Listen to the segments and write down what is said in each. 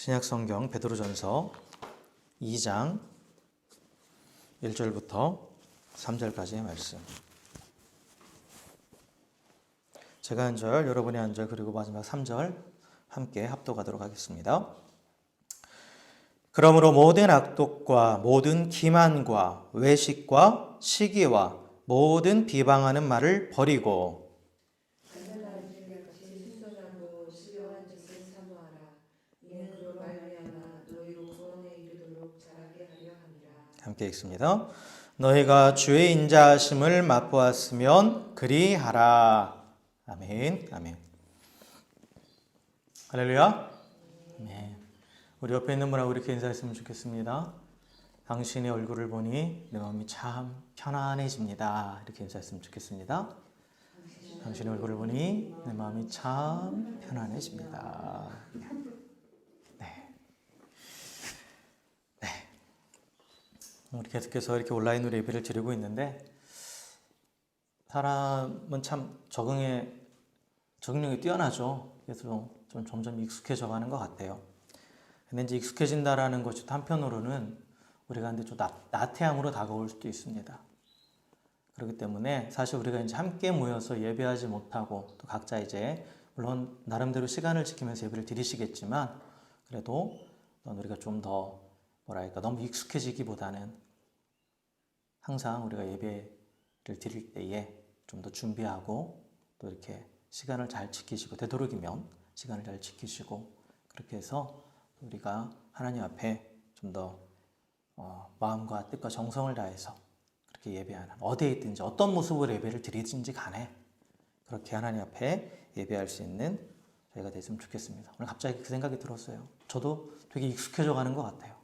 신약성경 베드로전서 2장 1절부터 3절까지의 말씀. 제가 한 절, 여러분이 한 절, 그리고 마지막 3절 함께 합독하도록 하겠습니다. 그러므로 모든 악독과 모든 기만과 외식과 시기와 모든 비방하는 말을 버리고 함께 읽습니다. 너희가 주의 인자하심을 맛보았으면 그리하라. 아멘. 아멘. 할렐루야. 네. 우리 옆에 있는 분하고 이렇게 인사했으면 좋겠습니다. 당신의 얼굴을 보니 내 마음이 참 편안해집니다. 이렇게 인사했으면 좋겠습니다. 당신의 얼굴을 보니 내 마음이 참 편안해집니다. 우리 계속해서 이렇게 온라인으로 예배를 드리고 있는데 사람은 참 적응력이 뛰어나죠. 그래서 좀 점점 익숙해져 가는 것 같아요. 근데 이제 익숙해진다라는 것이 한편으로는 우리가 근데 좀 나태함으로 다가올 수도 있습니다. 그렇기 때문에 사실 우리가 이제 함께 모여서 예배하지 못하고 또 각자 이제 물론 나름대로 시간을 지키면서 예배를 드리시겠지만 그래도 우리가 좀 더 너무 익숙해지기보다는 항상 우리가 예배를 드릴 때에 좀 더 준비하고 또 이렇게 시간을 잘 지키시고 되도록이면 시간을 잘 지키시고 그렇게 해서 우리가 하나님 앞에 좀 더 마음과 뜻과 정성을 다해서 그렇게 예배하는 어디에 있든지 어떤 모습으로 예배를 드리든지 간에 그렇게 하나님 앞에 예배할 수 있는 저희가 됐으면 좋겠습니다. 오늘 갑자기 그 생각이 들었어요. 저도 되게 익숙해져 가는 것 같아요.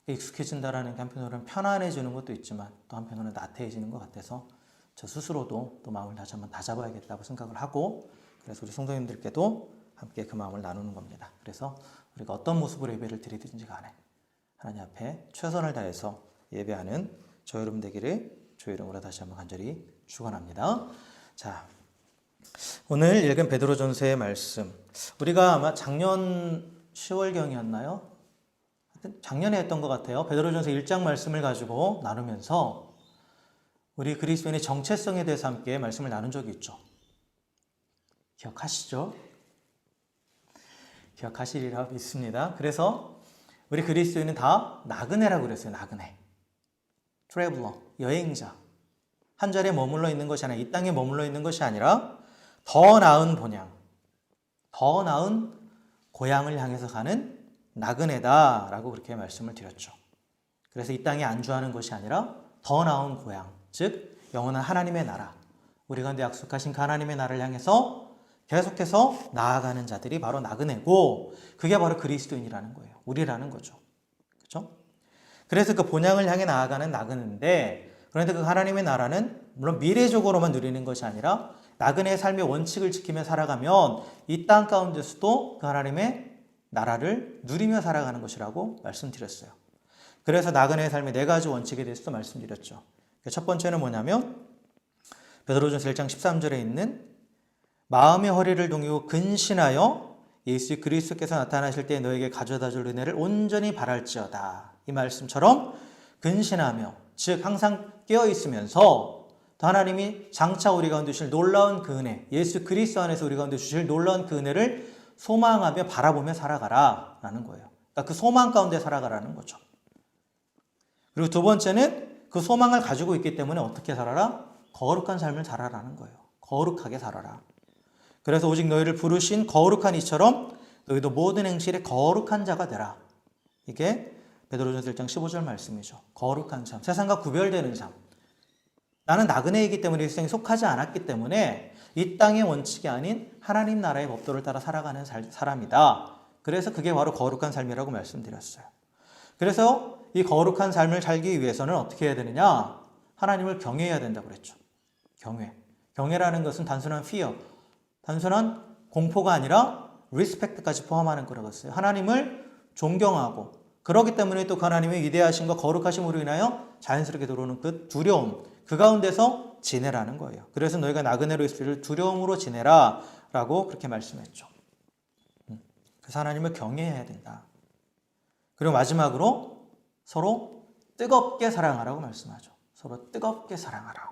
익숙해진다라는 게 한편으로는 편안해지는 것도 있지만 또 한편으로는 나태해지는 것 같아서 저 스스로도 또 마음을 다시 한번 다잡아야겠다고 생각을 하고 그래서 우리 성도님들께도 함께 그 마음을 나누는 겁니다. 그래서 우리가 어떤 모습으로 예배를 드리든지 간에 하나님 앞에 최선을 다해서 예배하는 저 여러분 되기를 주의 이름으로 다시 한번 간절히 축원합니다. 자, 오늘 읽은 베드로전서의 말씀 우리가 아마 작년 10월경이었나요? 작년에 했던 것 같아요. 베드로전서 1장 말씀을 가지고 나누면서 우리 그리스도인의 정체성에 대해서 함께 말씀을 나눈 적이 있죠. 기억하시죠? 기억하시리라 믿습니다. 그래서 우리 그리스도인은 다 나그네라고 그랬어요. 나그네. 트래블러, 여행자. 한 자리에 머물러 있는 것이 아니라 이 땅에 머물러 있는 것이 아니라 더 나은 본향, 더 나은 고향을 향해서 가는 나그네다라고 그렇게 말씀을 드렸죠. 그래서 이 땅에 안주하는 것이 아니라 더 나은 고향, 즉 영원한 하나님의 나라, 우리 가운데 약속하신 그 하나님의 나라를 향해서 계속해서 나아가는 자들이 바로 나그네고 그게 바로 그리스도인이라는 거예요. 우리라는 거죠. 그렇죠? 그래서 그 본향을 향해 나아가는 나그네인데 그런데 그 하나님의 나라는 물론 미래적으로만 누리는 것이 아니라 나그네의 삶의 원칙을 지키며 살아가면 이 땅 가운데서도 그 하나님의 나라를 누리며 살아가는 것이라고 말씀드렸어요. 그래서 나그네의 삶의 4가지 원칙에 대해서도 말씀드렸죠. 첫 번째는 뭐냐면 베드로전서 1장 13절에 있는 마음의 허리를 동이고 근신하여 예수 그리스도께서 나타나실 때 너에게 가져다 줄 은혜를 온전히 바랄지어다. 이 말씀처럼 근신하며 즉 항상 깨어있으면서 하나님이 장차 우리 가운데 주실 놀라운 그 은혜 예수 그리스도 안에서 우리 가운데 주실 놀라운 그 은혜를 소망하며 바라보며 살아가라라는 거예요. 그러니까 그 소망 가운데 살아가라는 거죠. 그리고 두 번째는 그 소망을 가지고 있기 때문에 어떻게 살아라? 거룩한 삶을 살아라는 거예요. 거룩하게 살아라. 그래서 오직 너희를 부르신 거룩한 이처럼 너희도 모든 행실에 거룩한 자가 되라. 이게 베드로전서 1장 15절 말씀이죠. 거룩한 삶, 세상과 구별되는 삶. 나는 나그네이기 때문에 이 세상에 속하지 않았기 때문에 이 땅의 원칙이 아닌 하나님 나라의 법도를 따라 살아가는 사람이다. 그래서 그게 바로 거룩한 삶이라고 말씀드렸어요. 그래서 이 거룩한 삶을 살기 위해서는 어떻게 해야 되느냐? 하나님을 경외해야 된다고 그랬죠. 경외. 경외라는 것은 단순한 fear, 단순한 공포가 아니라 respect까지 포함하는 거라고 했어요. 하나님을 존경하고 그렇기 때문에 또 그 하나님의 위대하심과 거룩하심으로 인하여 자연스럽게 들어오는 그 두려움, 그 가운데서 지내라는 거예요. 그래서 너희가 나그네로 있을 때 두려움으로 지내라 라고 그렇게 말씀했죠. 그래서 하나님을 경외해야 된다. 그리고 마지막으로 서로 뜨겁게 사랑하라고 말씀하죠. 서로 뜨겁게 사랑하라.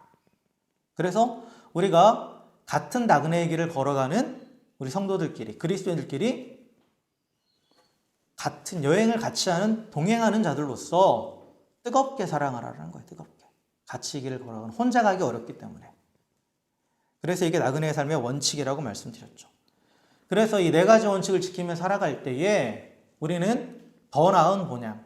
그래서 우리가 같은 나그네의 길을 걸어가는 우리 성도들끼리, 그리스도인들끼리 같은 여행을 같이 하는, 동행하는 자들로서 뜨겁게 사랑하라는 거예요. 뜨겁게. 같이 이 길을 걸어가는, 혼자 가기 어렵기 때문에. 그래서 이게 나그네의 삶의 원칙이라고 말씀드렸죠. 그래서 이 네 가지 원칙을 지키며 살아갈 때에 우리는 더 나은 본향,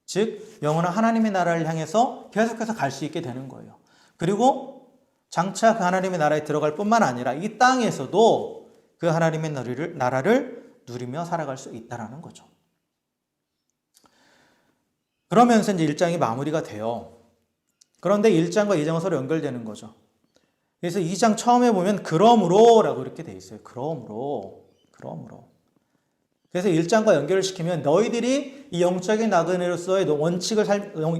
즉 영원한 하나님의 나라를 향해서 계속해서 갈 수 있게 되는 거예요. 그리고 장차 그 하나님의 나라에 들어갈 뿐만 아니라 이 땅에서도 그 하나님의 나라를 누리며 살아갈 수 있다는 거죠. 그러면서 이제 1장이 마무리가 돼요. 그런데 1장과 2장은 서로 연결되는 거죠. 그래서 2장 처음에 보면 그러므로 라고 이렇게 돼 있어요. 그러므로. 그래서 1장과 연결을 시키면 너희들이 이 영적인 나그네로서의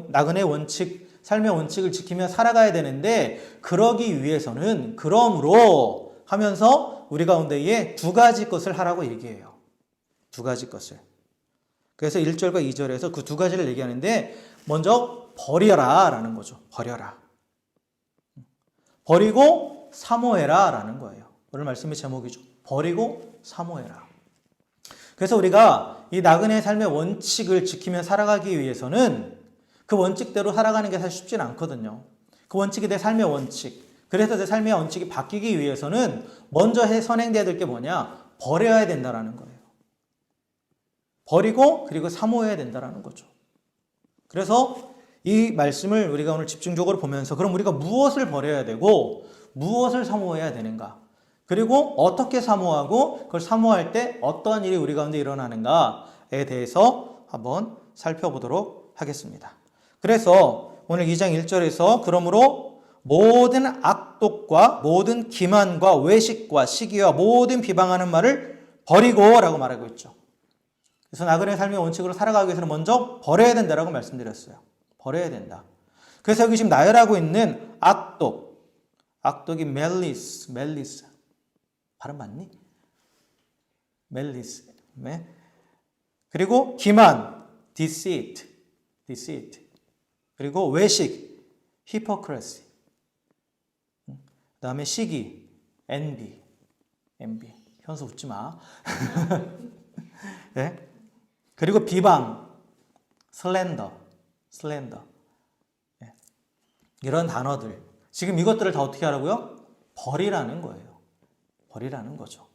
나그네 원칙, 삶의 원칙을 지키며 살아가야 되는데 그러기 위해서는 그러므로 하면서 우리 가운데에 두 가지 것을 하라고 얘기해요. 두 가지 것을. 그래서 1절과 2절에서 그 두 가지를 얘기하는데 먼저 버려라 라는 거죠. 버려라. 버리고 사모해라 라는 거예요. 오늘 말씀의 제목이죠. 버리고 사모해라. 그래서 우리가 이 나그네의 삶의 원칙을 지키며 살아가기 위해서는 그 원칙대로 살아가는 게 사실 쉽지는 않거든요. 그 원칙이 내 삶의 원칙. 그래서 내 삶의 원칙이 바뀌기 위해서는 먼저 선행돼야 될 게 뭐냐? 버려야 된다라는 거예요. 버리고 그리고 사모해야 된다라는 거죠. 그래서 이 말씀을 우리가 오늘 집중적으로 보면서 그럼 우리가 무엇을 버려야 되고 무엇을 사모해야 되는가? 그리고 어떻게 사모하고 그걸 사모할 때 어떠한 일이 우리 가운데 일어나는가에 대해서 한번 살펴보도록 하겠습니다. 그래서 오늘 2장 1절에서 그러므로 모든 악독과 모든 기만과 외식과 시기와 모든 비방하는 말을 버리고 라고 말하고 있죠. 그래서 나그네의 삶의 원칙으로 살아가기 위해서는 먼저 버려야 된다라고 말씀드렸어요. 버려야 된다. 그래서 여기 지금 나열하고 있는 악독이 멜리스. 발음 맞니? 멜리스. 네. 그리고 기만, deceit. 그리고 외식, hypocrisy. 그 다음에 시기, envy. 현수 웃지 마. 네. 그리고 비방, slander. 네. 이런 단어들. 지금 이것들을 다 어떻게 하라고요? 버리라는 거예요. 버리라는 거죠.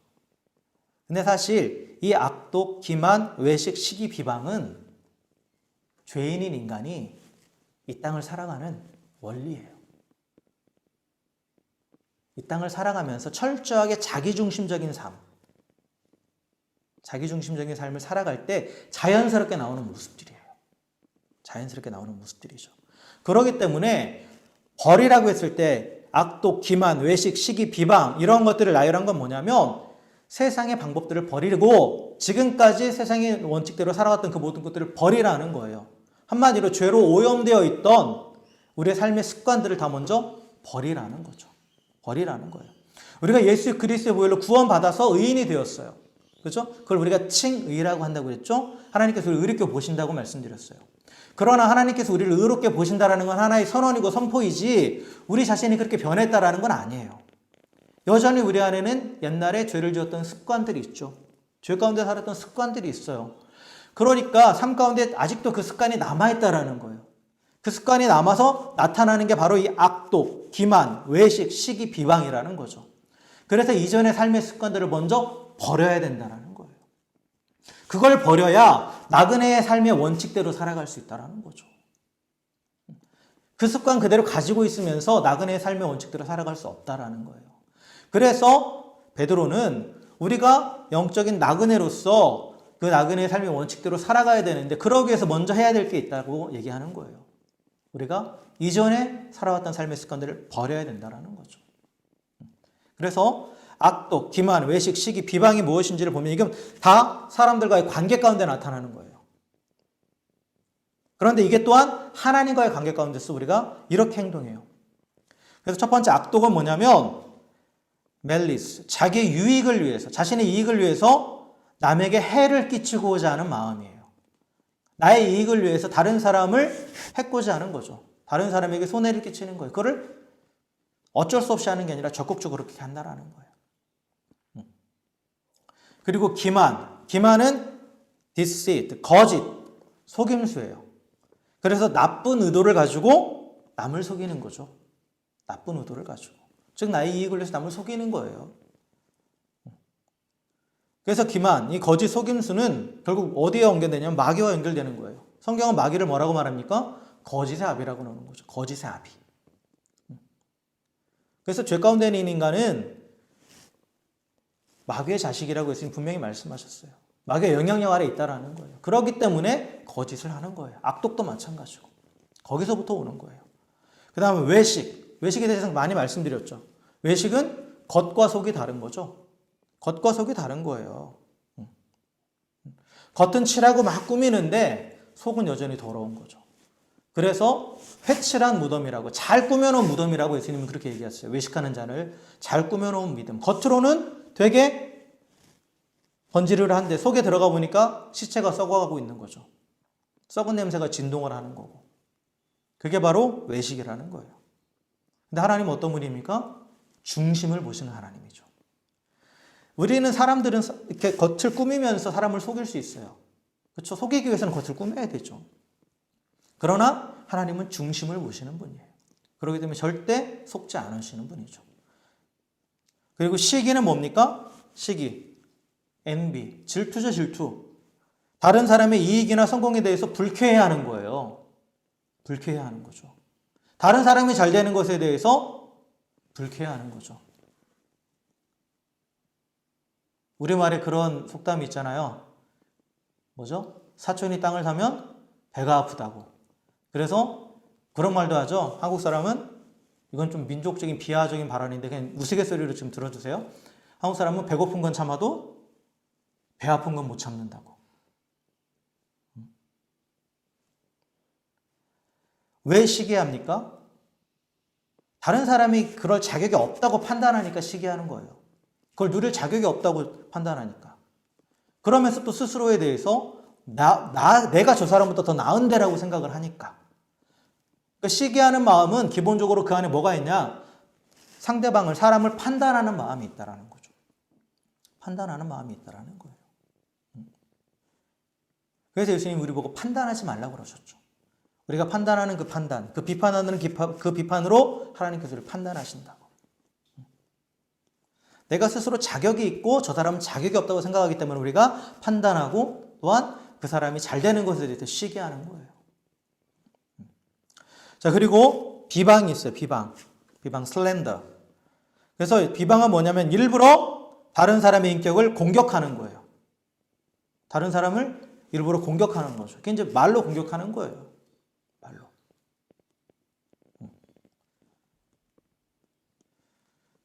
근데 사실 이 악독, 기만, 외식, 시기, 비방은 죄인인 인간이 이 땅을 살아가는 원리예요. 이 땅을 살아가면서 철저하게 자기중심적인 삶을 살아갈 때 자연스럽게 나오는 모습들이에요. 자연스럽게 나오는 모습들이죠. 그렇기 때문에 버리라고 했을 때 악독, 기만, 외식, 시기, 비방 이런 것들을 나열한 건 뭐냐면 세상의 방법들을 버리고 지금까지 세상의 원칙대로 살아왔던 그 모든 것들을 버리라는 거예요. 한마디로 죄로 오염되어 있던 우리의 삶의 습관들을 다 먼저 버리라는 거죠. 버리라는 거예요. 우리가 예수 그리스도의 보혈로 구원받아서 의인이 되었어요. 그렇죠? 그걸 우리가 칭의라고 한다고 그랬죠? 하나님께서 우리를 의롭게 보신다고 말씀드렸어요. 그러나 하나님께서 우리를 의롭게 보신다는 건 하나의 선언이고 선포이지 우리 자신이 그렇게 변했다라는 건 아니에요. 여전히 우리 안에는 옛날에 죄를 지었던 습관들이 있죠. 죄 가운데 살았던 습관들이 있어요. 그러니까 삶 가운데 아직도 그 습관이 남아있다라는 거예요. 그 습관이 남아서 나타나는 게 바로 이 악독, 기만, 외식, 시기, 비방이라는 거죠. 그래서 이전의 삶의 습관들을 먼저 버려야 된다는 거예요. 그걸 버려야 나그네의 삶의 원칙대로 살아갈 수 있다는 거죠. 그 습관 그대로 가지고 있으면서 나그네의 삶의 원칙대로 살아갈 수 없다는 거예요. 그래서 베드로는 우리가 영적인 나그네로서 그 나그네의 삶의 원칙대로 살아가야 되는데 그러기 위해서 먼저 해야 될 게 있다고 얘기하는 거예요. 우리가 이전에 살아왔던 삶의 습관들을 버려야 된다는 거죠. 그래서 악독, 기만, 외식, 시기, 비방이 무엇인지를 보면 이건 다 사람들과의 관계 가운데 나타나는 거예요. 그런데 이게 또한 하나님과의 관계 가운데서 우리가 이렇게 행동해요. 그래서 첫 번째 악독은 뭐냐면 멜리스, 자기의 유익을 위해서, 자신의 이익을 위해서 남에게 해를 끼치고자 하는 마음이에요. 나의 이익을 위해서 다른 사람을 해코지 하는 거죠. 다른 사람에게 손해를 끼치는 거예요. 그거를 어쩔 수 없이 하는 게 아니라 적극적으로 그렇게 한다라는 거예요. 그리고 기만. 기만은 deceit, 거짓, 속임수예요. 그래서 나쁜 의도를 가지고 남을 속이는 거죠. 나쁜 의도를 가지고. 즉 나의 이익을 위해서 남을 속이는 거예요. 그래서 기만, 이 거짓 속임수는 결국 어디에 연결되냐면 마귀와 연결되는 거예요. 성경은 마귀를 뭐라고 말합니까? 거짓의 아비라고 나오는 거죠. 거짓의 아비. 그래서 죄 가운데 있는 인간은 마귀의 자식이라고 예수님 분명히 말씀하셨어요. 마귀의 영향력 아래 있다라는 거예요. 그렇기 때문에 거짓을 하는 거예요. 악독도 마찬가지고. 거기서부터 오는 거예요. 그 다음에 외식. 외식에 대해서 많이 말씀드렸죠. 외식은 겉과 속이 다른 거죠. 겉과 속이 다른 거예요. 겉은 칠하고 막 꾸미는데 속은 여전히 더러운 거죠. 그래서 회칠한 무덤이라고, 잘 꾸며놓은 무덤이라고 예수님은 그렇게 얘기했어요. 외식하는 자를 잘 꾸며놓은 믿음. 겉으로는 되게 번지르르한데 속에 들어가 보니까 시체가 썩어가고 있는 거죠. 썩은 냄새가 진동을 하는 거고. 그게 바로 외식이라는 거예요. 근데 하나님은 어떤 분입니까? 중심을 보시는 하나님이죠. 우리는 사람들은 이렇게 겉을 꾸미면서 사람을 속일 수 있어요. 그렇죠? 속이기 위해서는 겉을 꾸며야 되죠. 그러나 하나님은 중심을 보시는 분이에요. 그렇기 때문에 절대 속지 않으시는 분이죠. 그리고 시기는 뭡니까? 시기, envy, 질투죠, 질투. 다른 사람의 이익이나 성공에 대해서 불쾌해하는 거예요. 불쾌해하는 거죠. 다른 사람이 잘 되는 것에 대해서 불쾌해하는 거죠. 우리말에 그런 속담이 있잖아요. 뭐죠? 사촌이 땅을 사면 배가 아프다고. 그래서 그런 말도 하죠. 한국 사람은, 이건 좀 민족적인 비하적인 발언인데 그냥 우스갯소리로 좀 들어주세요. 한국 사람은 배고픈 건 참아도 배 아픈 건 못 참는다고. 왜 시기합니까? 다른 사람이 그럴 자격이 없다고 판단하니까 시기하는 거예요. 그걸 누릴 자격이 없다고 판단하니까. 그러면서 또 스스로에 대해서 내가 저 사람보다 더 나은 데라고 생각을 하니까. 그러니까 시기하는 마음은 기본적으로 그 안에 뭐가 있냐? 상대방을, 사람을 판단하는 마음이 있다라는 거죠. 판단하는 마음이 있다라는 거예요. 그래서 예수님이 우리 보고 판단하지 말라고 그러셨죠. 우리가 판단하는 그 판단, 그 비판하는 그 비판으로 하나님께서 우리를 판단하신다고. 내가 스스로 자격이 있고 저 사람은 자격이 없다고 생각하기 때문에 우리가 판단하고 또한 그 사람이 잘 되는 것에 대해서 시기하는 거예요. 자, 그리고 비방이 있어요. 비방, 슬렌더. 그래서 비방은 뭐냐면 일부러 다른 사람의 인격을 공격하는 거예요. 다른 사람을 일부러 공격하는 거죠. 그게 이제 말로 공격하는 거예요. 말로.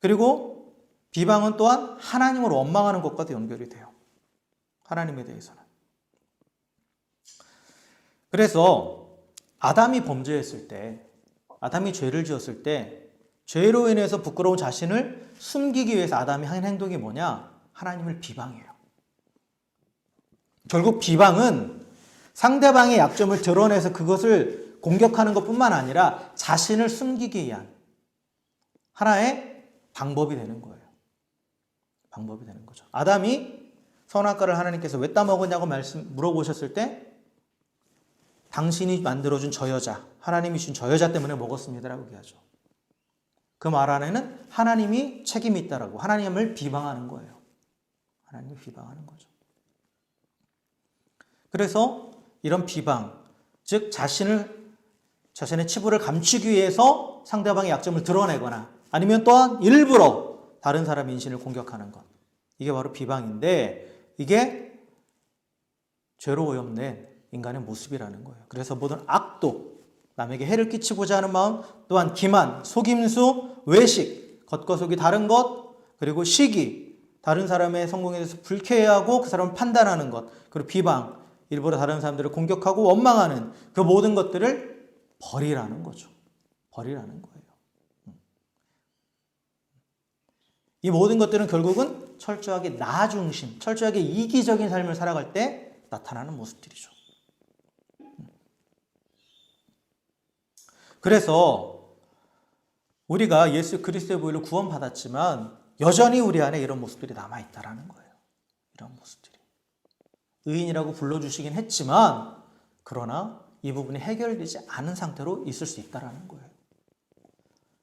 그리고 비방은 또한 하나님을 원망하는 것과도 연결이 돼요. 하나님에 대해서는. 그래서 아담이 범죄했을 때, 아담이 죄를 지었을 때 죄로 인해서 부끄러운 자신을 숨기기 위해서 아담이 한 행동이 뭐냐? 하나님을 비방해요. 결국 비방은 상대방의 약점을 드러내서 그것을 공격하는 것뿐만 아니라 자신을 숨기기 위한 하나의 방법이 되는 거예요. 방법이 되는 거죠. 아담이 선악과를 하나님께서 왜 따먹었냐고 물어보셨을 때 당신이 만들어준 저 여자, 하나님이 준 저 여자 때문에 먹었습니다라고 얘기하죠. 그 말 안에는 하나님이 책임이 있다라고 하나님을 비방하는 거예요. 하나님을 비방하는 거죠. 그래서 이런 비방, 즉 자신의 치부를 감추기 위해서 상대방의 약점을 드러내거나 아니면 또한 일부러 다른 사람의 인신을 공격하는 것. 이게 바로 비방인데 이게 죄로 오염된 인간의 모습이라는 거예요. 그래서 모든 악독, 남에게 해를 끼치고자 하는 마음, 또한 기만, 속임수, 외식, 겉과 속이 다른 것, 그리고 시기, 다른 사람의 성공에 대해서 불쾌해하고 그 사람을 판단하는 것, 그리고 비방, 일부러 다른 사람들을 공격하고 원망하는 그 모든 것들을 버리라는 거죠. 버리라는 거예요. 이 모든 것들은 결국은 철저하게 나 중심, 철저하게 이기적인 삶을 살아갈 때 나타나는 모습들이죠. 그래서 우리가 예수 그리스도의 보혈로 구원받았지만 여전히 우리 안에 이런 모습들이 남아있다라는 거예요. 이런 모습들이. 의인이라고 불러주시긴 했지만 그러나 이 부분이 해결되지 않은 상태로 있을 수 있다라는 거예요.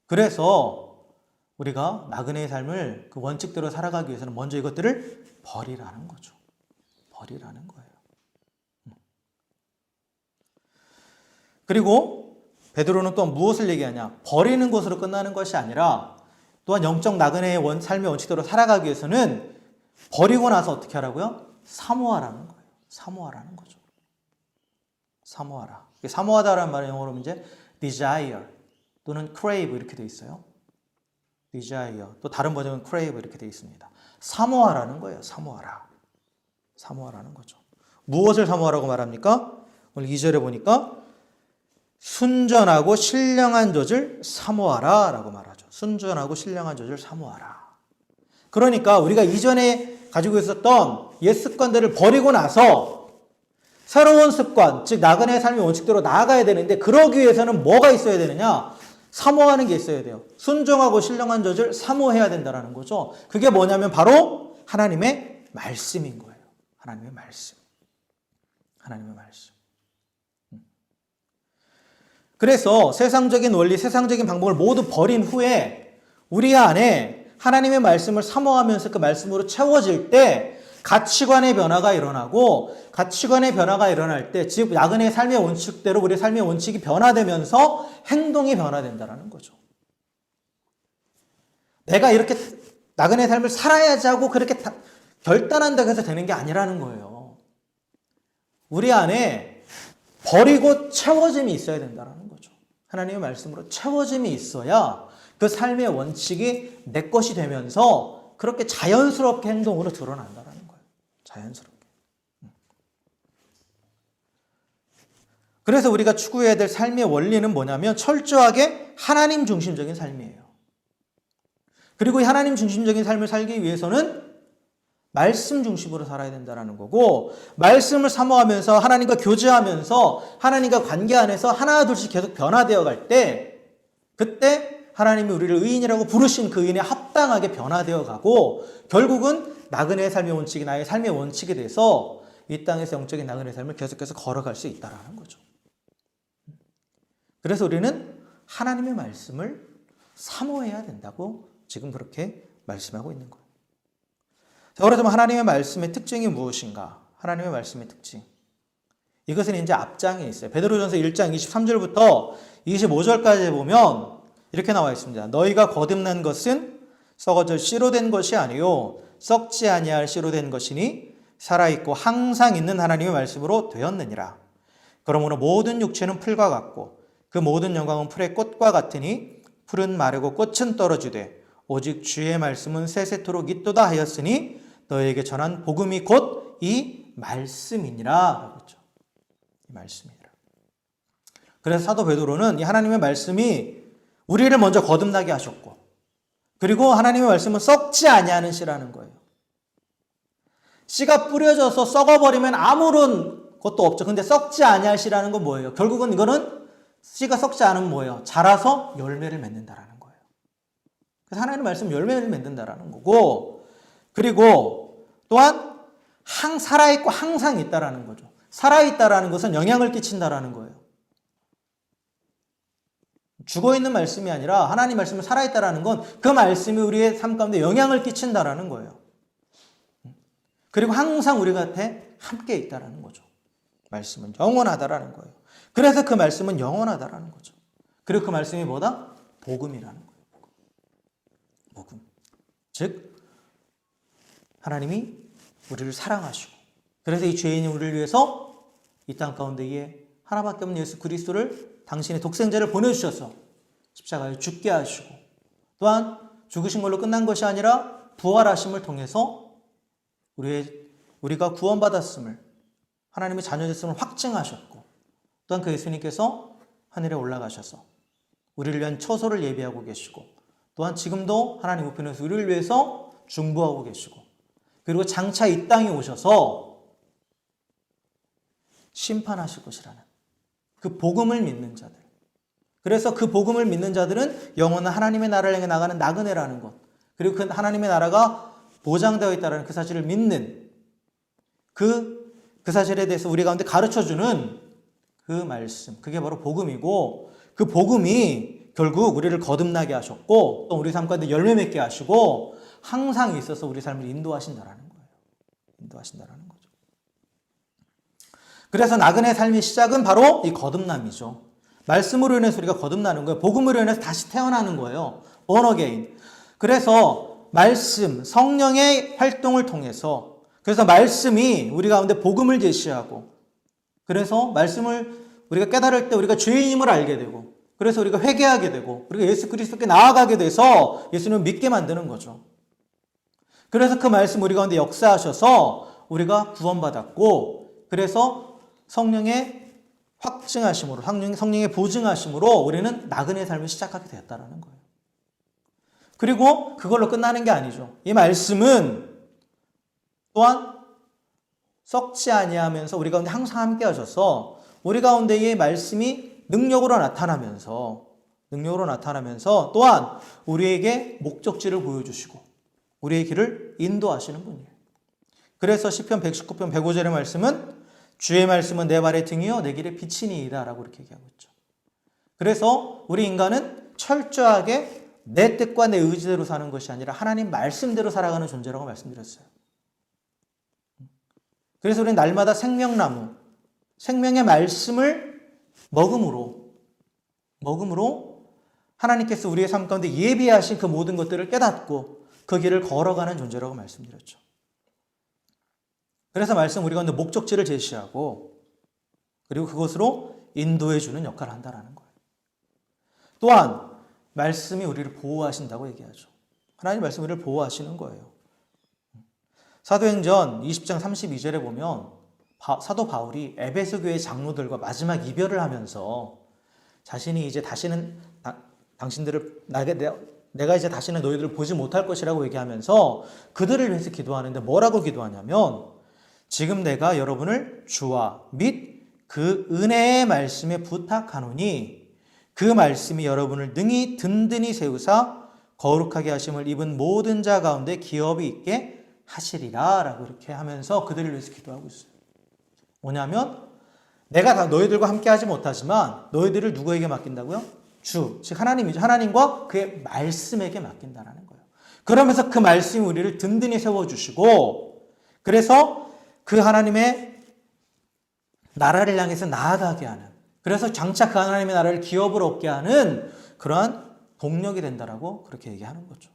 그래서 우리가 나그네의 삶을 그 원칙대로 살아가기 위해서는 먼저 이것들을 버리라는 거죠. 버리라는 거예요. 그리고 베드로는 또 무엇을 얘기하냐? 버리는 것으로 끝나는 것이 아니라 또한 영적 나그네의 삶의 원칙대로 살아가기 위해서는 버리고 나서 어떻게 하라고요? 사모하라는 거예요. 사모하라는 거죠. 사모하라. 사모하다라는 말은 영어로 이제 desire 또는 crave 이렇게 되어 있어요. desire 또 다른 버전은 crave 이렇게 되어 있습니다. 사모하라는 거예요. 사모하라. 사모하라는 거죠. 무엇을 사모하라고 말합니까? 오늘 2절에 보니까 순전하고 신령한 젖을 사모하라 라고 말하죠. 순전하고 신령한 젖을 사모하라. 그러니까 우리가 이전에 가지고 있었던 옛 습관들을 버리고 나서 새로운 습관, 즉 나그네의 삶의 원칙대로 나아가야 되는데 그러기 위해서는 뭐가 있어야 되느냐? 사모하는 게 있어야 돼요. 순종하고 신령한 젖을 사모해야 된다는 거죠. 그게 뭐냐면 바로 하나님의 말씀인 거예요. 하나님의 말씀. 하나님의 말씀. 그래서 세상적인 원리, 세상적인 방법을 모두 버린 후에 우리 안에 하나님의 말씀을 사모하면서 그 말씀으로 채워질 때 가치관의 변화가 일어나고 가치관의 변화가 일어날 때 즉 나그네의 삶의 원칙대로 우리의 삶의 원칙이 변화되면서 행동이 변화된다는 거죠. 내가 이렇게 나그네의 삶을 살아야지 하고 그렇게 결단한다고 해서 되는 게 아니라는 거예요. 우리 안에 버리고 채워짐이 있어야 된다는 거죠. 하나님의 말씀으로 채워짐이 있어야 그 삶의 원칙이 내 것이 되면서 그렇게 자연스럽게 행동으로 드러난다는 거예요. 자연스럽게. 그래서 우리가 추구해야 될 삶의 원리는 뭐냐면 철저하게 하나님 중심적인 삶이에요. 그리고 이 하나님 중심적인 삶을 살기 위해서는 말씀 중심으로 살아야 된다는 거고 말씀을 사모하면서 하나님과 교제하면서 하나님과 관계 안에서 하나 둘씩 계속 변화되어 갈 때 그때 하나님이 우리를 의인이라고 부르신 그 의인에 합당하게 변화되어 가고 결국은 나그네의 삶의 원칙이 나의 삶의 원칙이 돼서 이 땅에서 영적인 나그네의 삶을 계속해서 걸어갈 수 있다는 거죠. 그래서 우리는 하나님의 말씀을 사모해야 된다고 지금 그렇게 말씀하고 있는 거예요. 자, 그렇다면 하나님의 말씀의 특징이 무엇인가? 하나님의 말씀의 특징. 이것은 이제 앞장에 있어요. 베드로전서 1장 23절부터 25절까지 보면 이렇게 나와 있습니다. 너희가 거듭난 것은 썩어질 씨로 된 것이 아니요 썩지 아니할 씨로 된 것이니 살아있고 항상 있는 하나님의 말씀으로 되었느니라. 그러므로 모든 육체는 풀과 같고 그 모든 영광은 풀의 꽃과 같으니 풀은 마르고 꽃은 떨어지되 오직 주의 말씀은 세세토록 있도다 하였으니 너희에게 전한 복음이 곧 이 말씀이니라. 라고 했죠. 이 말씀이니라. 그래서 사도 베드로는 이 하나님의 말씀이 우리를 먼저 거듭나게 하셨고 그리고 하나님의 말씀은 썩지 아니하는 씨라는 거예요. 씨가 뿌려져서 썩어버리면 아무런 것도 없죠. 근데 썩지 아니할 씨라는 건 뭐예요? 결국은 이거는 씨가 썩지 않으면 뭐예요? 자라서 열매를 맺는다라는 거예요. 그래서 하나님의 말씀 열매를 맺는다라는 거고 그리고 또한 살아있고 항상 있다라는 거죠. 살아있다라는 것은 영향을 끼친다라는 거예요. 죽어있는 말씀이 아니라 하나님 말씀을 살아있다라는 건 그 말씀이 우리의 삶 가운데 영향을 끼친다라는 거예요. 그리고 항상 우리 곁에 함께 있다라는 거죠. 말씀은 영원하다라는 거예요. 그래서 그 말씀은 영원하다라는 거죠. 그리고 그 말씀이 뭐다? 복음이라는 거예요. 복음. 즉 하나님이 우리를 사랑하시고 그래서 이 죄인이 우리를 위해서 이 땅 가운데에 하나밖에 없는 예수 그리스도를 당신의 독생자를 보내주셔서 십자가에 죽게 하시고 또한 죽으신 걸로 끝난 것이 아니라 부활하심을 통해서 우리가 구원받았음을 하나님의 자녀됐음을 확증하셨고 또한 그 예수님께서 하늘에 올라가셔서 우리를 위한 처소를 예비하고 계시고 또한 지금도 하나님 우편에서 우리를 위해서 중보하고 계시고 그리고 장차 이 땅에 오셔서 심판하실 것이라는 그 복음을 믿는 자들. 그래서 그 복음을 믿는 자들은 영원한 하나님의 나라를 향해 나가는 나그네라는 것, 그리고 그 하나님의 나라가 보장되어 있다는 그 사실을 믿는 그 사실에 대해서 우리 가운데 가르쳐주는 그 말씀, 그게 바로 복음이고, 그 복음이 결국 우리를 거듭나게 하셨고 또 우리 삶 가운데 열매 맺게 하시고 항상 있어서 우리 삶을 인도하신다라는 거예요. 인도하신다라는 거죠. 그래서 나그네 삶의 시작은 바로 이 거듭남이죠. 말씀으로 인해서 우리가 거듭나는 거예요. 복음으로 인해서 다시 태어나는 거예요. born again. 그래서 말씀, 성령의 활동을 통해서, 그래서 말씀이 우리 가운데 복음을 제시하고, 그래서 말씀을 우리가 깨달을 때 우리가 죄인임을 알게 되고, 그래서 우리가 회개하게 되고, 우리가 예수 그리스도께 나아가게 돼서 예수님을 믿게 만드는 거죠. 그래서 그 말씀 우리 가운데 역사하셔서 우리가 구원받았고, 그래서 성령의 확증하심으로, 성령의 보증하심으로 우리는 나그네의 삶을 시작하게 되었다는 거예요. 그리고 그걸로 끝나는 게 아니죠. 이 말씀은 또한 썩지 아니하면서 우리 가운데 항상 함께 하셔서 우리 가운데 이 말씀이 능력으로 나타나면서 또한 우리에게 목적지를 보여주시고 우리의 길을 인도하시는 분이에요. 그래서 시편 119편 105절의 말씀은 주의 말씀은 내 발의 등이요 내 길의 빛이니이다 라고 이렇게 얘기하고 있죠. 그래서 우리 인간은 철저하게 내 뜻과 내 의지대로 사는 것이 아니라 하나님 말씀대로 살아가는 존재라고 말씀드렸어요. 그래서 우리는 날마다 생명나무, 생명의 말씀을 먹음으로 하나님께서 우리의 삶 가운데 예비하신 그 모든 것들을 깨닫고 그 길을 걸어가는 존재라고 말씀드렸죠. 그래서 말씀 우리 가운데 목적지를 제시하고 그리고 그것으로 인도해 주는 역할을 한다는 거예요. 또한 말씀이 우리를 보호하신다고 얘기하죠. 하나님 말씀 우리를 보호하시는 거예요. 사도행전 20장 32절에 보면 사도 바울이 에베소 교회 장로들과 마지막 이별을 하면서 자신이 이제 다시는 당신들을 내가 이제 다시는 너희들을 보지 못할 것이라고 얘기하면서 그들을 위해서 기도하는데 뭐라고 기도하냐면 지금 내가 여러분을 주와 및 그 은혜의 말씀에 부탁하노니 그 말씀이 여러분을 능히 든든히 세우사 거룩하게 하심을 입은 모든 자 가운데 기업이 있게 하시리라 라고 이렇게 하면서 그들을 위해서 기도하고 있어요. 뭐냐면 내가 다 너희들과 함께 하지 못하지만 너희들을 누구에게 맡긴다고요? 주, 즉 하나님이죠. 하나님과 그의 말씀에게 맡긴다라는 거예요. 그러면서 그 말씀이 우리를 든든히 세워주시고 그래서 그 하나님의 나라를 향해서 나아가게 하는, 그래서 장차 그 하나님의 나라를 기업으로 얻게 하는 그러한 동력이 된다라고 그렇게 얘기하는 거죠.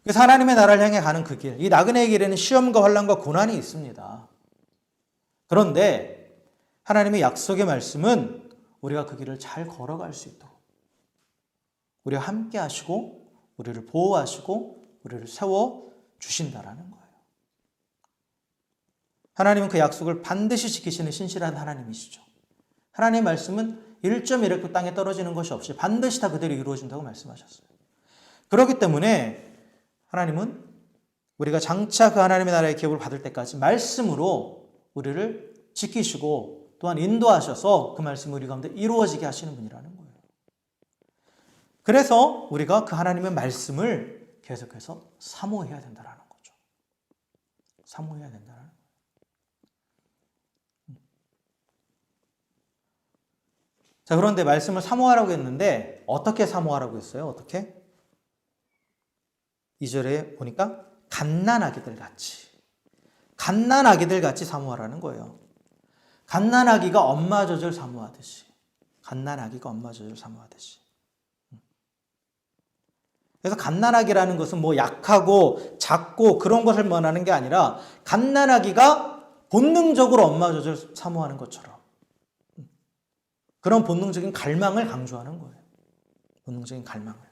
그래서 하나님의 나라를 향해 가는 그 길, 이 나그네의 길에는 시험과 환난과 고난이 있습니다. 그런데 하나님의 약속의 말씀은 우리가 그 길을 잘 걸어갈 수 있도록 우리와 함께 하시고 우리를 보호하시고 우리를 세워주신다라는 거예요. 하나님은 그 약속을 반드시 지키시는 신실한 하나님이시죠. 하나님의 말씀은 1.1획도 땅에 떨어지는 것이 없이 반드시 다 그대로 이루어진다고 말씀하셨어요. 그렇기 때문에 하나님은 우리가 장차 그 하나님의 나라의 기업을 받을 때까지 말씀으로 우리를 지키시고 또한 인도하셔서 그 말씀이 우리 가운데 이루어지게 하시는 분이라는 거예요. 그래서 우리가 그 하나님의 말씀을 계속해서 사모해야 된다는 거죠. 사모해야 된다는 거예요. 자, 그런데 말씀을 사모하라고 했는데 어떻게 사모하라고 했어요? 어떻게? 2절에 보니까 갓난아기들 같이 사모하라는 거예요. 갓난아기가 엄마 젖을 사모하듯이. 그래서 갓난아기라는 것은 뭐 약하고 작고 그런 것을 말하는 게 아니라 갓난아기가 본능적으로 엄마 젖을 사모하는 것처럼 그런 본능적인 갈망을 강조하는 거예요. 본능적인 갈망을.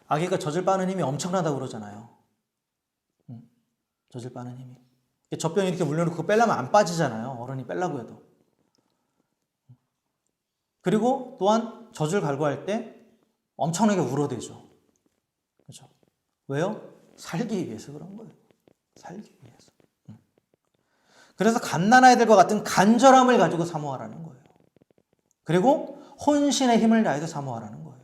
아기가 젖을 빠는 힘이 엄청나다고 그러잖아요. 젖을 빠는 힘이. 젖병이 이렇게 물려놓고 그거 빼려면 안 빠지잖아요. 어른이 빼려고 해도. 그리고 또한 젖을 갈구할 때 엄청나게 울어대죠. 그렇죠? 왜요? 살기 위해서 그런 거예요. 살기 위해서. 그래서 갓난아이들과 같은 간절함을 가지고 사모하라는 거예요. 그리고 혼신의 힘을 다해서 사모하라는 거예요.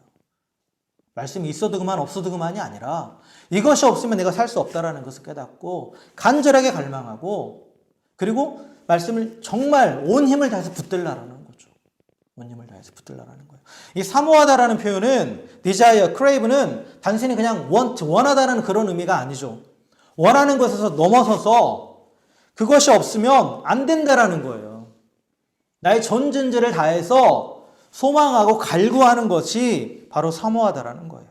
말씀이 있어도 그만 없어도 그만이 아니라 이것이 없으면 내가 살 수 없다라는 것을 깨닫고 간절하게 갈망하고 그리고 말씀을 정말 온 힘을 다해서 붙들라라는 거죠. 온 힘을 다해서 붙들라라는 거예요. 이 사모하다라는 표현은 desire, crave는 단순히 그냥 want, 원하다라는 그런 의미가 아니죠. 원하는 것에서 넘어서서 그것이 없으면 안 된다라는 거예요. 나의 전전제를 다해서 소망하고 갈구하는 것이 바로 사모하다라는 거예요.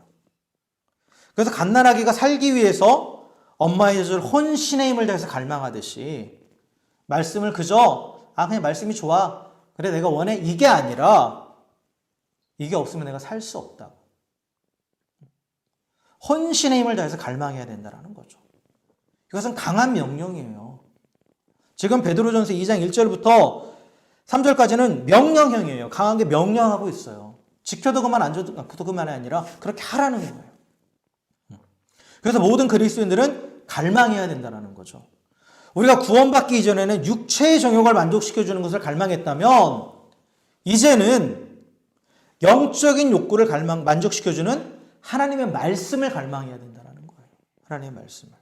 그래서 갓난아기가 살기 위해서 엄마의 젖을 혼신의 힘을 다해서 갈망하듯이 말씀을 그저 그냥 말씀이 좋아. 그래 내가 원해. 이게 아니라 이게 없으면 내가 살 수 없다고. 혼신의 힘을 다해서 갈망해야 된다는 거죠. 이것은 강한 명령이에요. 지금 베드로전서 2장 1절부터 3절까지는 명령형이에요. 강하게 명령하고 있어요. 지켜도 그만 안 줘도 그만이 아니라 그렇게 하라는 거예요. 그래서 모든 그리스도인들은 갈망해야 된다는 거죠. 우리가 구원받기 이전에는 육체의 정욕을 만족시켜주는 것을 갈망했다면 이제는 영적인 욕구를 만족시켜주는 하나님의 말씀을 갈망해야 된다는 거예요. 하나님의 말씀을.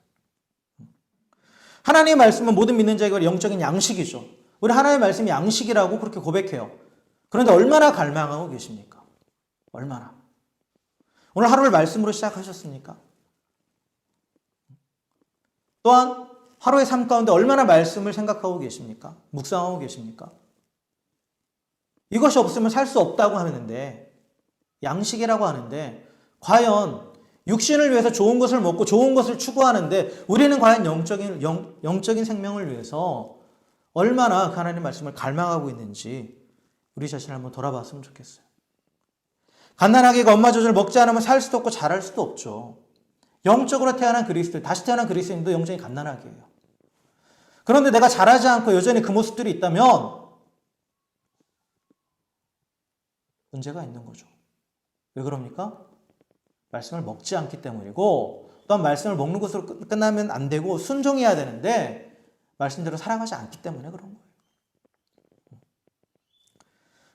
하나님의 말씀은 모든 믿는 자에게 영적인 양식이죠. 우리 하나님의 말씀이 양식이라고 그렇게 고백해요. 그런데 얼마나 갈망하고 계십니까? 얼마나? 오늘 하루를 말씀으로 시작하셨습니까? 또한 하루의 삶 가운데 얼마나 말씀을 생각하고 계십니까? 묵상하고 계십니까? 이것이 없으면 살 수 없다고 하는데 양식이라고 하는데 과연 육신을 위해서 좋은 것을 먹고 좋은 것을 추구하는데 우리는 과연 영적인 생명을 위해서 얼마나 그 하나님의 말씀을 갈망하고 있는지 우리 자신을 한번 돌아봤으면 좋겠어요. 갓난아기가 엄마 젖을 먹지 않으면 살 수도 없고 자랄 수도 없죠. 영적으로 태어난 그리스도인, 다시 태어난 그리스도인도 영적인 갓난아기예요. 그런데 내가 자라지 않고 여전히 그 모습들이 있다면 문제가 있는 거죠. 왜 그럽니까? 말씀을 먹지 않기 때문이고 또한 말씀을 먹는 것으로 끝나면 안 되고 순종해야 되는데 말씀대로 살아가지 않기 때문에 그런 거예요.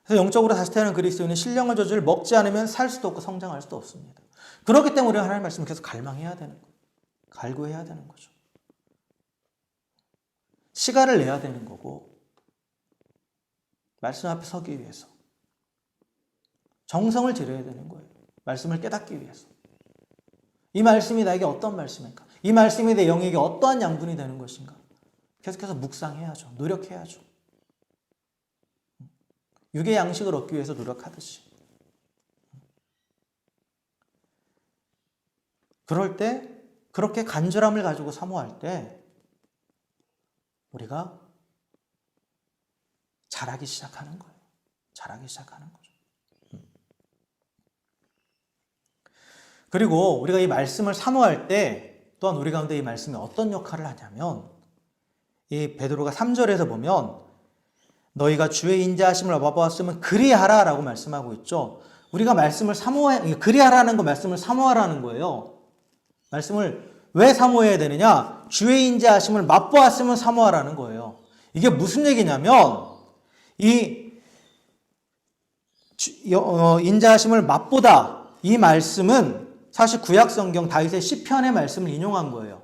그래서 영적으로 다시 태어난 그리스도인은 신령한 젖을 먹지 않으면 살 수도 없고 성장할 수도 없습니다. 그렇기 때문에 우리가 하나님의 말씀을 계속 갈망해야 되는 거예요. 갈구해야 되는 거죠. 시간을 내야 되는 거고 말씀 앞에 서기 위해서 정성을 들여야 되는 거예요. 말씀을 깨닫기 위해서. 이 말씀이 나에게 어떤 말씀일까? 이 말씀이 내 영에게 어떠한 양분이 되는 것인가? 계속해서 묵상해야죠. 노력해야죠. 육의 양식을 얻기 위해서 노력하듯이. 그럴 때 그렇게 간절함을 가지고 사모할 때 우리가 자라기 시작하는 거예요. 자라기 시작하는 거죠. 그리고 우리가 이 말씀을 사모할 때 또한 우리 가운데 이 말씀이 어떤 역할을 하냐면 이 베드로가 3절에서 보면 너희가 주의 인자하심을 맛보았으면 그리하라 라고 말씀하고 있죠. 우리가 말씀을 그리하라는 거 말씀을 사모하라는 거예요. 말씀을 왜 사모해야 되느냐? 주의 인자하심을 맛보았으면 사모하라는 거예요. 이게 무슨 얘기냐면 이 인자하심을 맛보다 이 말씀은 사실 구약성경 다윗의 시편의 말씀을 인용한 거예요.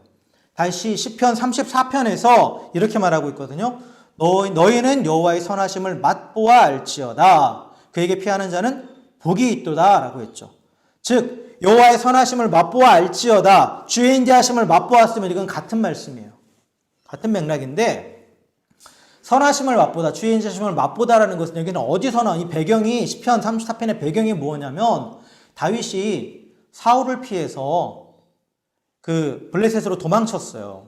다시 시편 34편에서 이렇게 말하고 있거든요. 너희는 여호와의 선하심을 맛보아 알지어다. 그에게 피하는 자는 복이 있도다 라고 했죠. 즉 여호와의 선하심을 맛보아 알지어다. 주의 인자하심을 맛보았으면 이건 같은 말씀이에요. 같은 맥락인데 선하심을 맛보다, 주의 인자하심을 맛보다라는 것은 여기는 어디서나 이 배경이 시편 34편의 배경이 뭐냐면 다윗이 사울을 피해서 그 블레셋으로 도망쳤어요.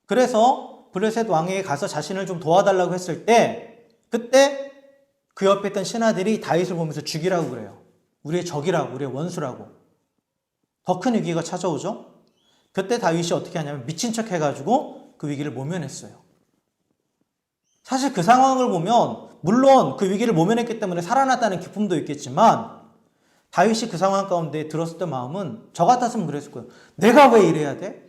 그래서 블레셋 왕에게 가서 자신을 좀 도와달라고 했을 때 그때 그 옆에 있던 신하들이 다윗을 보면서 죽이라고 그래요. 우리의 적이라고, 우리의 원수라고. 더 큰 위기가 찾아오죠. 그때 다윗이 어떻게 하냐면 미친 척 해가지고 그 위기를 모면했어요. 사실 그 상황을 보면 물론 그 위기를 모면했기 때문에 살아났다는 기쁨도 있겠지만 다윗이 그 상황 가운데 들었을 때 마음은 저 같았으면 그랬을 거예요. 내가 왜 이래야 돼?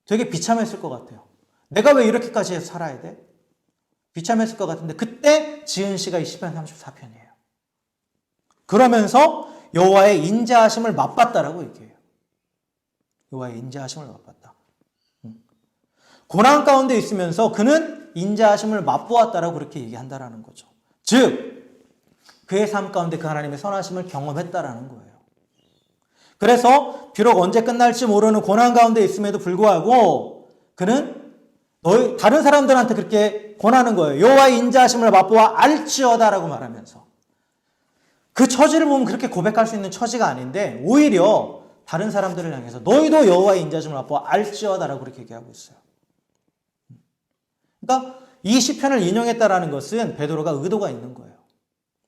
되게 비참했을 것 같아요. 내가 왜 이렇게까지 해서 살아야 돼? 비참했을 것 같은데 그때 지은 시가 이 시편 34편이에요. 그러면서 여호와의 인자하심을 맛봤다라고 얘기해요. 여호와의 인자하심을 맛봤다. 고난 가운데 있으면서 그는 인자하심을 맛보았다라고 그렇게 얘기한다라는 거죠. 즉 그의 삶 가운데 그 하나님의 선하심을 경험했다라는 거예요. 그래서 비록 언제 끝날지 모르는 고난 가운데 있음에도 불구하고 그는 다른 사람들한테 그렇게 권하는 거예요. 여호와의 인자하심을 맛보아 알지어다라고 말하면서 그 처지를 보면 그렇게 고백할 수 있는 처지가 아닌데 오히려 다른 사람들을 향해서 너희도 여호와의 인자하심을 맛보아 알지어다라고 그렇게 얘기하고 있어요. 그러니까 이 시편을 인용했다라는 것은 베드로가 의도가 있는 거예요.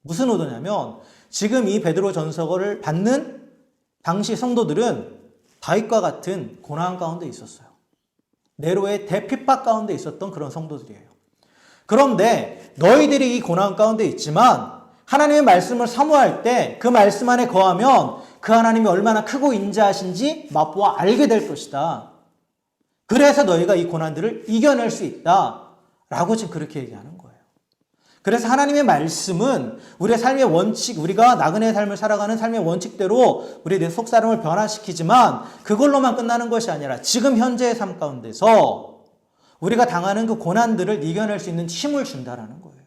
무슨 의도냐면 지금 이 베드로 전서를 받는 당시 성도들은 다윗과 같은 고난 가운데 있었어요. 네로의 대핍박 가운데 있었던 그런 성도들이에요. 그런데 너희들이 이 고난 가운데 있지만 하나님의 말씀을 사모할 때 그 말씀 안에 거하면 그 하나님이 얼마나 크고 인자하신지 맛보아 알게 될 것이다. 그래서 너희가 이 고난들을 이겨낼 수 있다. 라고 지금 그렇게 얘기하는 거예요. 그래서 하나님의 말씀은 우리의 삶의 원칙, 우리가 나그네의 삶을 살아가는 삶의 원칙대로 우리의 속사람을 변화시키지만 그걸로만 끝나는 것이 아니라 지금 현재의 삶 가운데서 우리가 당하는 그 고난들을 이겨낼 수 있는 힘을 준다라는 거예요.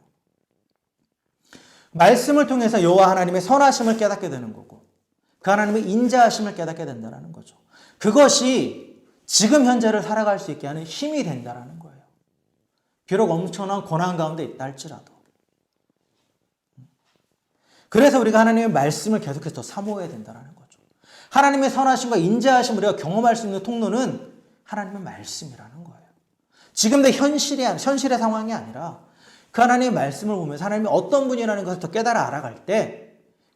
말씀을 통해서 여호와 하나님의 선하심을 깨닫게 되는 거고 그 하나님의 인자하심을 깨닫게 된다는 거죠. 그것이 지금 현재를 살아갈 수 있게 하는 힘이 된다는 거예요. 비록 엄청난 고난 가운데 있다 할지라도. 그래서 우리가 하나님의 말씀을 계속해서 더 사모해야 된다는 거죠. 하나님의 선하심과 인자하심을 우리가 경험할 수 있는 통로는 하나님의 말씀이라는 거예요. 지금 내 현실의 상황이 아니라 그 하나님의 말씀을 보면서 하나님이 어떤 분이라는 것을 더 깨달아 알아갈 때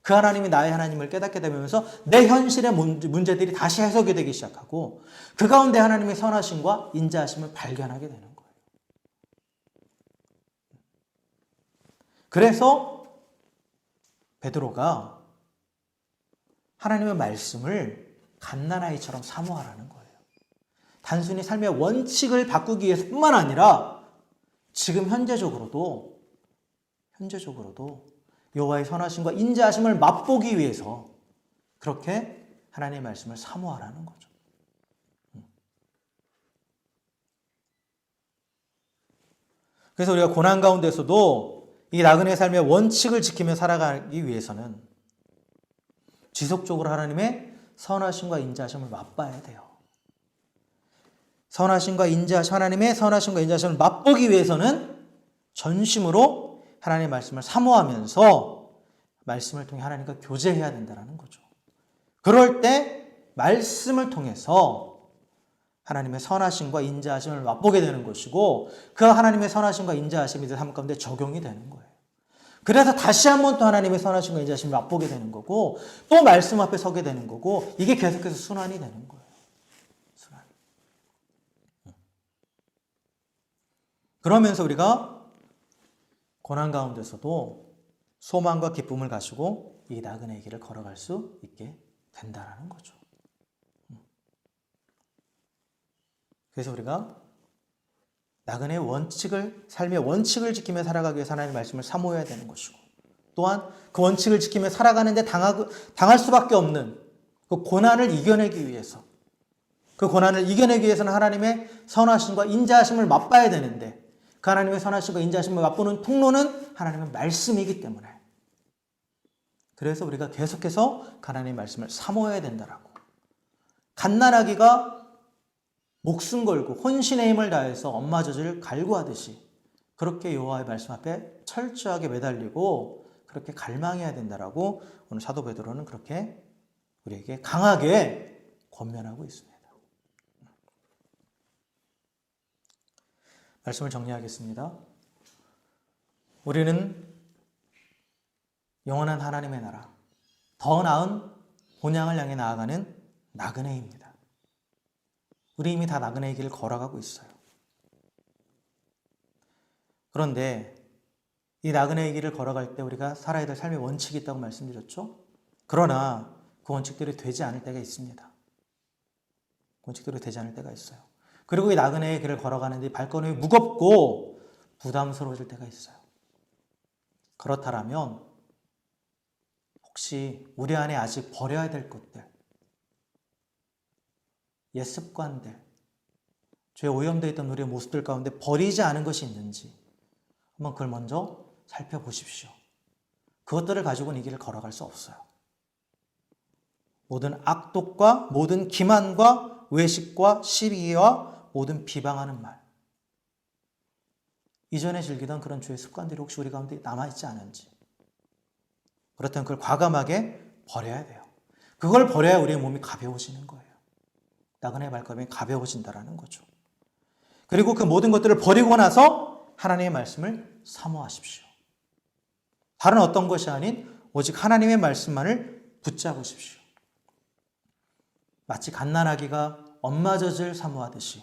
그 하나님이 나의 하나님을 깨닫게 되면서 내 현실의 문제들이 다시 해석이 되기 시작하고 그 가운데 하나님의 선하심과 인자하심을 발견하게 되는 거예요. 그래서 베드로가 하나님의 말씀을 갓난아이처럼 사모하라는 거예요. 단순히 삶의 원칙을 바꾸기 위해서뿐만 아니라 지금 현재적으로도 여호와의 선하심과 인자하심을 맛보기 위해서 그렇게 하나님의 말씀을 사모하라는 거죠. 그래서 우리가 고난 가운데서도 이 나그네 삶의 원칙을 지키며 살아가기 위해서는 지속적으로 하나님의 선하심과 인자하심을 맛봐야 돼요. 하나님의 선하심과 인자하심을 맛보기 위해서는 전심으로 하나님의 말씀을 사모하면서 말씀을 통해 하나님과 교제해야 된다는 거죠. 그럴 때 말씀을 통해서 하나님의 선하심과 인자하심을 맛보게 되는 것이고 그 하나님의 선하심과 인자하심이 내 삶 가운데 적용이 되는 거예요. 그래서 다시 한번 또 하나님의 선하심과 인자하심을 맛보게 되는 거고 또 말씀 앞에 서게 되는 거고 이게 계속해서 순환이 되는 거예요. 순환. 그러면서 우리가 고난 가운데서도 소망과 기쁨을 가지고 이 나그네의 길을 걸어갈 수 있게 된다는 거죠. 그래서 우리가 나그네의 삶의 원칙을 지키며 살아가기 위해서 하나님의 말씀을 사모해야 되는 것이고 또한 그 원칙을 지키며 살아가는데 당할 수밖에 없는 그 고난을 이겨내기 위해서는 하나님의 선하심과 인자하심을 맛봐야 되는데 그 하나님의 선하심과 인자하심을 맛보는 통로는 하나님의 말씀이기 때문에 그래서 우리가 계속해서 하나님의 말씀을 사모해야 된다라고. 갓난아기가 목숨 걸고 혼신의 힘을 다해서 엄마 젖을 갈구하듯이 그렇게 여호와의 말씀 앞에 철저하게 매달리고 그렇게 갈망해야 된다라고 오늘 사도 베드로는 그렇게 우리에게 강하게 권면하고 있습니다. 말씀을 정리하겠습니다. 우리는 영원한 하나님의 나라, 더 나은 본향을 향해 나아가는 나그네입니다. 우리 이미 다 나그네의 길을 걸어가고 있어요. 그런데 이 나그네의 길을 걸어갈 때 우리가 살아야 될 삶의 원칙이 있다고 말씀드렸죠. 그러나 그 원칙대로 되지 않을 때가 있습니다. 원칙대로 되지 않을 때가 있어요. 그리고 이 나그네의 길을 걸어가는데 발걸음이 무겁고 부담스러워질 때가 있어요. 그렇다면 혹시 우리 안에 아직 버려야 될 것들, 옛 습관들, 죄에 오염되어 있던 우리의 모습들 가운데 버리지 않은 것이 있는지 한번 그걸 먼저 살펴보십시오. 그것들을 가지고는 이 길을 걸어갈 수 없어요. 모든 악독과 모든 기만과 외식과 시비와 모든 비방하는 말, 이전에 즐기던 그런 죄의 습관들이 혹시 우리 가운데 남아있지 않은지, 그렇다면 그걸 과감하게 버려야 돼요. 그걸 버려야 우리의 몸이 가벼워지는 거예요. 나그네의 발걸음이 가벼워진다는 거죠. 그리고 그 모든 것들을 버리고 나서 하나님의 말씀을 사모하십시오. 다른 어떤 것이 아닌 오직 하나님의 말씀만을 붙잡으십시오. 마치 갓난아기가 엄마 젖을 사모하듯이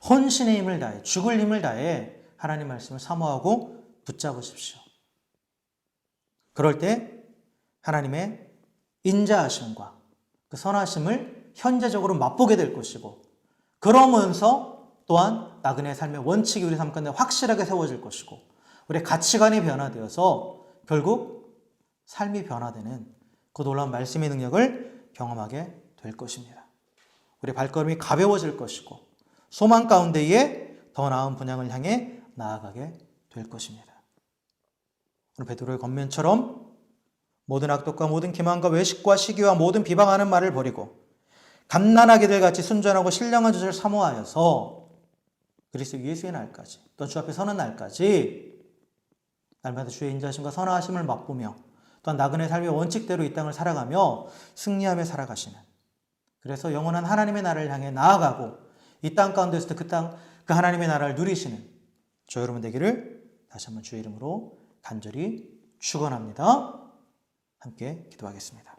혼신의 힘을 다해, 죽을 힘을 다해 하나님 말씀을 사모하고 붙잡으십시오. 그럴 때 하나님의 인자하심과 그 선하심을 현재적으로 맛보게 될 것이고, 그러면서 또한 나그네의 삶의 원칙이 우리 삶 가운데 확실하게 세워질 것이고, 우리의 가치관이 변화되어서 결국 삶이 변화되는 그 놀라운 말씀의 능력을 경험하게 될 것입니다. 우리 발걸음이 가벼워질 것이고 소망 가운데에 더 나은 분양을 향해 나아가게 될 것입니다. 오늘 베드로의 권면처럼 모든 악독과 모든 기만과 외식과 시기와 모든 비방하는 말을 버리고 갓난아기들 같이 순전하고 신령한 젖을 사모하여서 그리스도 예수의 날까지, 또 주 앞에 서는 날까지 날마다 주의 인자하심과 선하심을 맛보며 또한 나그네 삶의 원칙대로 이 땅을 살아가며 승리하며 살아가시는, 그래서 영원한 하나님의 나라를 향해 나아가고 이 땅 가운데서도 그 하나님의 나라를 누리시는 저 여러분 되기를 다시 한번 주의 이름으로 간절히 축원합니다. 함께 기도하겠습니다.